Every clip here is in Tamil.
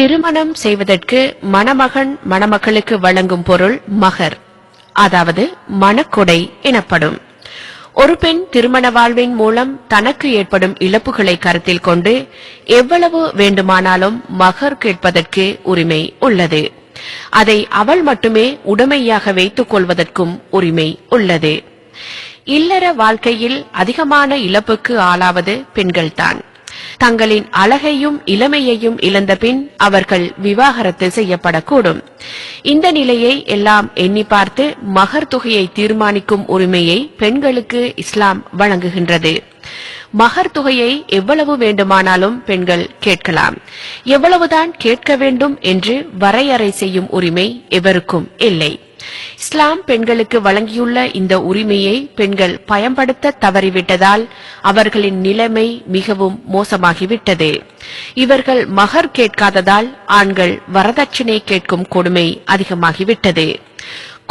திருமணம் செய்வதற்கு மணமகன் மணமகளுக்கு வழங்கும் பொருள் மகர், அதாவது மணக்கொடை எனப்படும். ஒரு பெண் திருமண வாழ்வின் மூலம் தனக்கு ஏற்படும் இழப்புகளை கருத்தில் கொண்டு எவ்வளவு வேண்டுமானாலும் மகர் கேட்பதற்கு உரிமை உள்ளது. அதை அவள் மட்டுமே உடைமையாக வைத்துக் கொள்வதற்கும் உரிமை உள்ளது. இல்லற வாழ்க்கையில் அதிகமான இழப்புக்கு ஆளாவது பெண்கள்தான். தங்களின் அழகையும் இளமையையும் இழந்த பின் அவர்கள் விவாகரத்து செய்யப்படக்கூடும். இந்த நிலையை எல்லாம் எண்ணி பார்த்து மகர் தொகையை தீர்மானிக்கும் உரிமையை பெண்களுக்கு இஸ்லாம் வழங்குகின்றது. மகர் தொகையை எவ்வளவு வேண்டுமானாலும் பெண்கள் கேட்கலாம். எவ்வளவுதான் கேட்க வேண்டும் என்று வரையறை செய்யும் உரிமை எவருக்கும் இல்லை. இஸ்லாம் பெண்களுக்கு வழங்கியுள்ள இந்த உரிமையை பெண்கள் பயன்படுத்த தவறிவிட்டதால் அவர்களின் நிலைமை மிகவும் மோசமாகிவிட்டது. இவர்கள் மகர் கேட்காததால் ஆண்கள் வரதட்சணை கேட்கும் கொடுமை அதிகமாகிவிட்டது.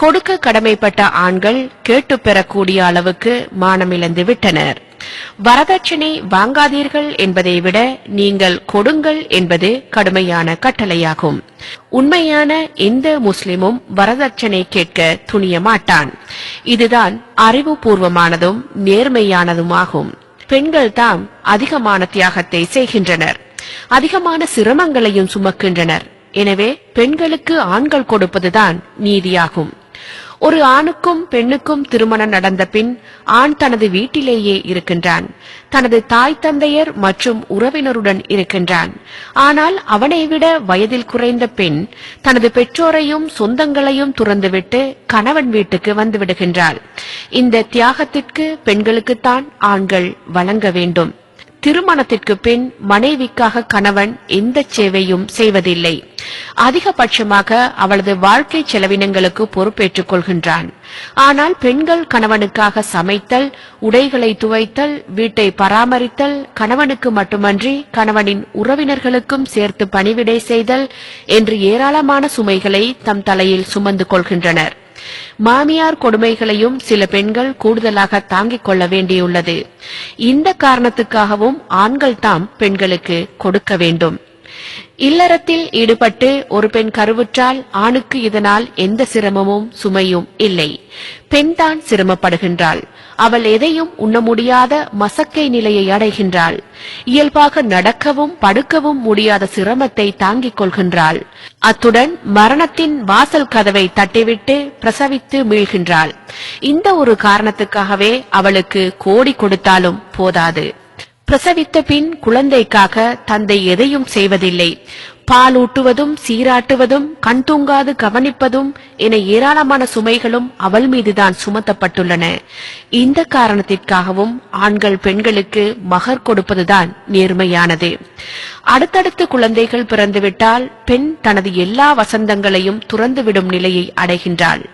கொடுக்க கடமைப்பட்ட ஆண்கள் கேட்டு பெறக்கூடிய அளவுக்கு மானமிழந்து விட்டனர். வரதட்சணை வாங்காதீர்கள் என்பதை விட நீங்கள் கொடுங்கள் என்பது கடுமையான கட்டளையாகும். உண்மையான எந்த முஸ்லிமும் வரதட்சணை கேட்க துணிய மாட்டான். இதுதான் அறிவுபூர்வமானதும் நேர்மையானதுமாகும். பெண்கள் தாம் அதிகமான தியாகத்தை செய்கின்றனர், அதிகமான சிரமங்களையும் சுமக்கின்றனர். எனவே பெண்களுக்கு ஆண்கள் கொடுப்பதுதான் நீதியாகும். ஒரு ஆணுக்கும் பெண்ணுக்கும் திருமணம் நடந்த பின் ஆண் தனது வீட்டிலேயே இருக்கின்றான், தனது தாய் தந்தையர் மற்றும் உறவினருடன் இருக்கின்றான். ஆனால் அவனை விட வயதில் குறைந்த பெண் தனது பெற்றோரையும் சொந்தங்களையும் துறந்துவிட்டு கணவன் வீட்டுக்கு வந்து விடுகின்றாள். இந்த தியாகத்திற்கு பெண்களுக்குத்தான் ஆண்கள் வழங்க வேண்டும். திருமணத்திற்கு பின் மனைவிக்காக கணவன் எந்த சேவையும் செய்வதில்லை. அதிகபட்சமாக அவளது வாழ்க்கை செலவினங்களுக்கு பொறுப்பேற்றுக் கொள்கின்றான். ஆனால் பெண்கள் கணவனுக்காக சமைத்தல், உடைகளை துவைத்தல், வீட்டை பராமரித்தல், கணவனுக்கு மட்டுமன்றி கணவனின் உறவினர்களுக்கும் சேர்த்து பணிவிடை செய்தல் என்று ஏராளமான சுமைகளை தம் தலையில் சுமந்து கொள்கின்றனர். மாமியார் கொடுமைகளையும் சில பெண்கள் கூடுதலாக தாங்கிக் கொள்ள வேண்டியுள்ளது. இந்த காரணத்துக்காகவும் ஆண்கள் தாம் பெண்களுக்கு கொடுக்க வேண்டும். இல்லறத்தில் ஈடுபட்டு ஒரு பெண் கருவுற்றால் ஆணுக்கு இதனால் எந்த சிரமமும் சுமையும் இல்லை. பெண்தான் சிரமப்படுகின்றாள். அவள் எதையும் உண்ண முடியாத மசக்கை நிலையை அடைகின்றாள். இயல்பாக நடக்கவும் படுக்கவும் முடியாத சிரமத்தை தாங்கிக் கொள்கின்றாள். அத்துடன் மரணத்தின் வாசல் கதவை தட்டிவிட்டு பிரசவித்து மீள்கின்றாள். இந்த ஒரு காரணத்துக்காகவே அவளுக்கு கோடி கொடுத்தாலும் போதாது. பிரசவித்த பின் குழந்தைக்காக தந்தை எதையும் செய்வதில்லை. பால் ஊட்டுவதும் சீராட்டுவதும் கண் தூங்காது கவனிப்பதும் என ஏராளமான சுமைகளும் அவள் மீதுதான் சுமத்தப்பட்டுள்ளன. இந்த காரணத்திற்காகவும் ஆண்கள் பெண்களுக்கு மகர் கொடுப்பதுதான் நேர்மையானது. அடுத்தடுத்து குழந்தைகள் பிறந்துவிட்டால் பெண் தனது எல்லா வசந்தங்களையும் துறந்துவிடும் நிலையை அடைகின்றாள்.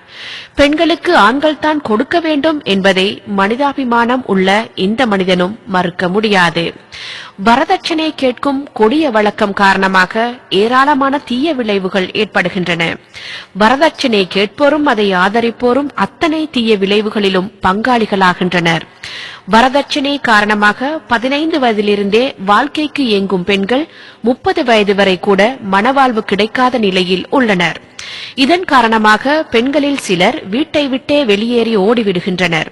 பெண்களுக்கு ஆண்கள் தான் கொடுக்க வேண்டும் என்பதை மனிதாபிமானம் உள்ள எந்த மனிதனும் மறுக்க முடியாது. வரதட்சணை கேட்கும் கொடிய வழக்கம் காரணமாக ஏராளமான தீய விளைவுகள் ஏற்படுகின்றன. வரதட்சணை கேட்போரும் அதை ஆதரிப்போரும் அத்தனை தீய விளைவுகளிலும் பங்காளிகளாகின்றனர். வரதட்சணை காரணமாக 15 வயதிலிருந்தே வாழ்க்கைக்கு இயங்கும் பெண்கள் 30 வயது வரை கூட மனவாழ்வு கிடைக்காத நிலையில் உள்ளனர். இதன் காரணமாக பெண்களில் சிலர் வீட்டை விட்டே வெளியேறி ஓடிவிடுகின்றனர்,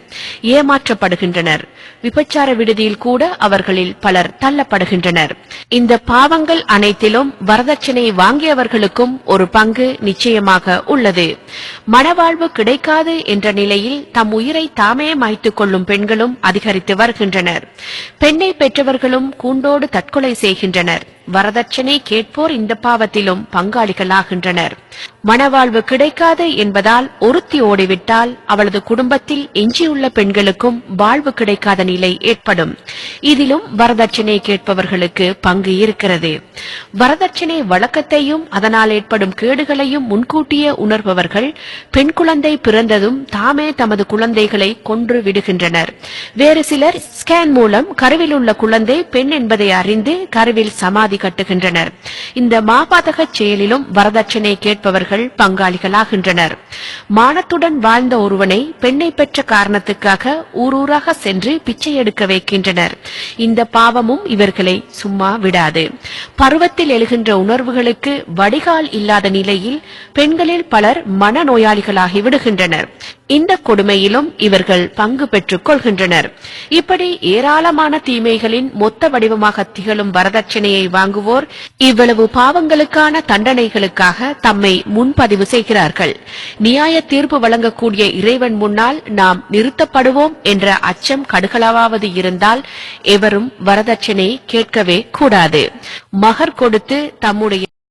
ஏமாற்றப்படுகின்றனர். விபச்சார விடுதியில் கூட அவர்களில் பலர் தள்ளப்படுகின்றனர். இந்த பாவங்கள் அனைத்திலும் வரதட்சணை வாங்கியவர்களுக்கும் ஒரு பங்கு நிச்சயமாக உள்ளது. மனவாழ்வு கிடைக்காது என்ற நிலையில் தம் உயிரை தாமே மாய்த்துக் கொள்ளும் பெண்களும் அதிகரித்து வருகின்றனர். பெண்ணை பெற்றவர்களும் கூண்டோடு தற்கொலை செய்கின்றனர். வரதட்சணை கேட்போர் இந்த பாவத்திலும் பங்காளிகளாகின்றனர். மனவாழ்வு கிடைக்காது என்பதால் ஒருத்தி ஓடிவிட்டால் அவளது குடும்பத்தில் எஞ்சியுள்ள பெண்களுக்கும் வாழ்வு கிடைக்காத நிலை ஏற்படும். இதிலும் வரதட்சணை கேட்பவர்களுக்கு பங்கு இருக்கிறது. வரதட்சணை வழக்கத்தையும் அதனால் ஏற்படும் கேடுகளையும் முன்கூட்டியே உணர்பவர்கள் பெண் குழந்தை பிறந்ததும் தாமே தமது குழந்தைகளை கொன்று விடுகின்றனர். வேறு சிலர் ஸ்கேன் மூலம் கருவில் உள்ள குழந்தை பெண் என்பதை அறிந்து கருவில் சமாதி கட்டுகின்றனர். இந்த மாபாதக செயலிலும் வரதட்சணை கேட்பவர்கள் இவர்கள் பங்காளிகளாகின்றனர். மானத்துடன் வாழ்ந்த ஒருவனை பெண்ணை பெற்ற காரணத்துக்காக ஊரூராக சென்று பிச்சை எடுக்க வைக்கின்றனர். இந்த பாவமும் இவர்களை சும்மா விடாது. பருவத்தில் எழுகின்ற உணர்வுகளுக்கு வடிகால் இல்லாத நிலையில் பெண்களில் பலர் மனநோயாளிகளாகி விடுகின்றனர். இந்த கொடுமையிலும் இவர்கள் பங்கு பெற்றுக் கொள்கின்றனர். இப்படி ஏராளமான தீமைகளின் மொத்த வடிவமாக திகழும் வரதட்சணையை வாங்குவோர் இவ்வளவு பாவங்களுக்கான தண்டனைகளுக்காக தம்மை முன்பதிவு செய்கிறார்கள். நியாய தீர்ப்பு வழங்கக்கூடிய இறைவன் முன்னால் நாம் நிறுத்தப்படுவோம் என்ற அச்சம் கடுகளவாவது இருந்தால் எவரும் வரதட்சணை கேட்கவே கூடாது. மகர் கொடுத்து தம்முடைய